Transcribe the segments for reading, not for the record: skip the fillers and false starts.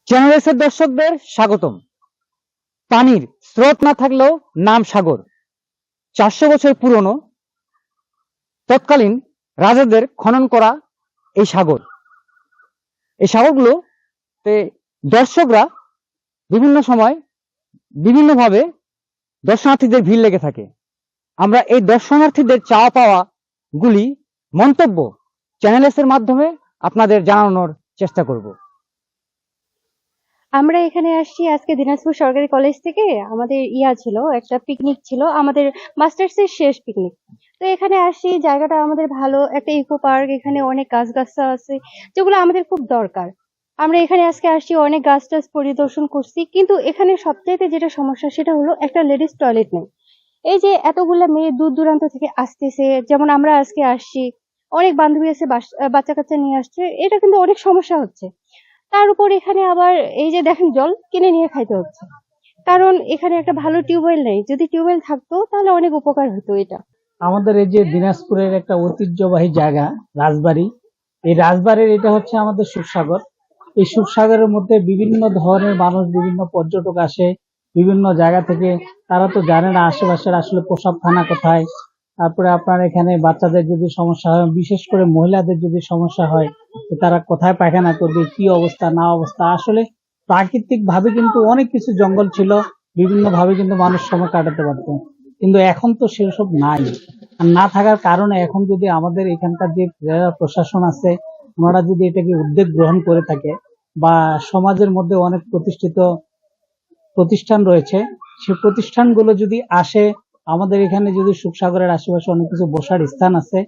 চ্যানেলের দর্শকদের স্বাগতম। পানির স্রোত না থাকলেও নাম সাগর। 400 বছর পুরনো, তৎকালীন রাজাদের খনন করা এই সাগর। এই সাগরগুলোতে দর্শকরা বিভিন্ন সময় বিভিন্নভাবে দর্শনার্থীদের ভিড় লেগে থাকে। আমরা এই দর্শনার্থীদের চাওয়া পাওয়া গুলি মন্তব্য চ্যানেলের মাধ্যমে আপনাদের জানানোর চেষ্টা করব। আমরা এখানে আসছি আজকে দিনাজপুর সরকারি কলেজ থেকে। আমাদের ছিল একটা পিকনিক ছিল, আমাদের মাস্টার্স এর শেষ পিকনিক। তো এখানে আসছি, জায়গাটা আমাদের ভালো, একটা ইকো পার্ক, এখানে অনেক গাছগাছরা আছে যেগুলো আমাদের খুব দরকার। আমরা এখানে আজকে আসছি, অনেক গাছ টাছ পরিদর্শন করছি, কিন্তু এখানে সবচাইতে যেটা সমস্যা সেটা হলো একটা লেডিস টয়লেট নেই। এই যে এতগুলা মেয়ে দূর দূরান্ত থেকে আসতেছে, যেমন আমরা আজকে আসছি, অনেক বান্ধবী আছে বাচ্চা কাচ্চা নিয়ে আসছে, এটা কিন্তু অনেক সমস্যা হচ্ছে। তার উপর এখানে আবার এই যে দেখেন, জল কিনে নিয়ে খাইতে হচ্ছে, কারণ এখানে একটা ভালো টিউবওয়েল নেই। যদি টিউবওয়েল থাকতো তাহলে অনেক উপকার হতো এটা। আমাদের এই যে দিনাজপুরের একটা ঐতিহ্যবাহী জায়গা রাজবাড়ী, এই রাজবাড়ির এটা হচ্ছে আমাদের সুখসাগর। এই সুখসাগরের মধ্যে বিভিন্ন ধরনের মানুষ, বিভিন্ন পর্যটক আসে বিভিন্ন জায়গা থেকে। তারা তো জানে না আশেপাশের আসলে প্রসাবখানা কোথায়। তারপরে আপনার এখানে বাচ্চাদের যদি সমস্যা হয়, বিশেষ করে মহিলাদের যদি সমস্যা হয়, তো তারা কোথায় পায়খানা করবে, কি অবস্থা না অবস্থা। আসলে প্রাকৃতিক ভাবে কিন্তু অনেক কিছু জঙ্গল ছিল, বিভিন্ন ভাবে কিন্তু মানুষ সময় কাটাতে পারতো, কিন্তু এখন তো সেসব নাই। আর না থাকার কারণে এখন যদি আমাদের এখানকার যে প্রশাসন আছে, ওনারা যদি এটাকে উদ্যোগ গ্রহণ করে থাকে, বা সমাজের মধ্যে অনেক প্রতিষ্ঠিত প্রতিষ্ঠান রয়েছে, সেই প্রতিষ্ঠানগুলো যদি আসে আমাদের এখানে, যদি সুখসাগরের আশেপাশে অনেক কিছু বসার স্থান আছে,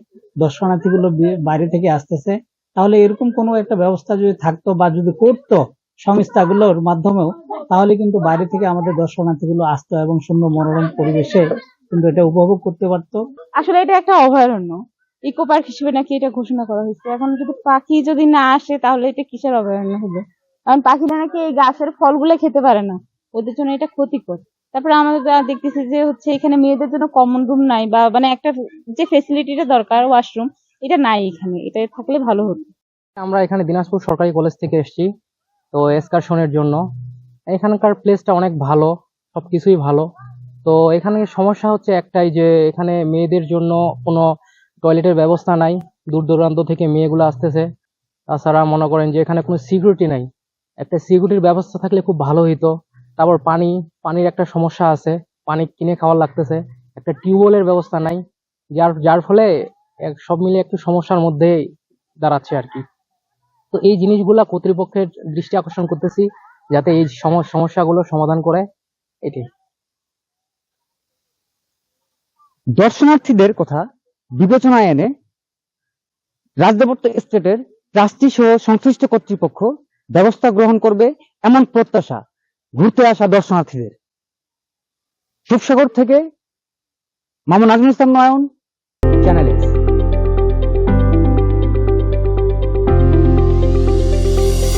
দর্শনার্থীগুলো বাইরে থেকে আসতেছে, তাহলে এরকম কোনো একটা ব্যবস্থা যদি থাকতো বা যদি করতো সংস্থাগুলোর মাধ্যমেও, তাহলে কিন্তু বাইরে থেকে আমাদের দর্শনার্থীগুলো আসতো এবং সুন্দর মনোরম পরিবেশে কিন্তু এটা উপভোগ করতে পারতো। আসলে এটা একটা অভয়ারণ্য, ইকো পার্ক হিসেবে নাকি এটা ঘোষণা করা হয়েছে। এখন যদি পাখি যদি না আসে তাহলে এটা কিসের অভয়ারণ্য হবে? কারণ পাখিরা নাকি এই গাছের ফলগুলো খেতে পারে না, ওদের জন্য এটা ক্ষতিকর। তারপরে আমাদের দেখতেছি যে হচ্ছে এখানে মেয়েদের জন্য কমন রুম নাই, বা মানে একটা যে ফেসিলিটিটা দরকার ওয়াশরুম, এটা নাই এখানে। এটা থাকলে ভালো হতো। আমরা এখানে দিনাজপুর সরকারি কলেজ থেকে এসেছি তো এক্সকারশনের জন্য। এখানকার প্লেসটা অনেক ভালো, সবকিছুই ভালো। তো এখানে সমস্যা হচ্ছে একটাই, যে এখানে মেয়েদের জন্য কোনো টয়লেটের ব্যবস্থা নাই। দূর দূরান্ত থেকে মেয়েগুলো আসতেছে। তাছাড়া মনে করেন যে এখানে কোনো সিকিউরিটি নাই। একটা সিকিউরিটির ব্যবস্থা থাকলে খুব ভালো হইতো। তারপর পানির একটা সমস্যা আছে, পানি কিনে খাওয়ার লাগতেছে। একটা টিউবওয়েলের ব্যবস্থা নাই, যার যার ফলে সব মিলে একটু সমস্যার মধ্যে দাঁড়াচ্ছে আর কি। তো এই জিনিসগুলা কর্তৃপক্ষের দৃষ্টি আকর্ষণ করতেছি, যাতে এই সমস্যাগুলো সমাধান করে। এটাই। দর্শনার্থীদের কথা বিবেচনায় এনে রাজদেবত্ব এস্টেটের ট্রাস্টি সহ সংশ্লিষ্ট কর্তৃপক্ষ ব্যবস্থা গ্রহণ করবে এমন প্রত্যাশা ঘুরতে আসা দর্শনার্থীদের। সুখসাগর থেকে মামুন আজম ইসলাম নয়ন, চ্যানেল এস।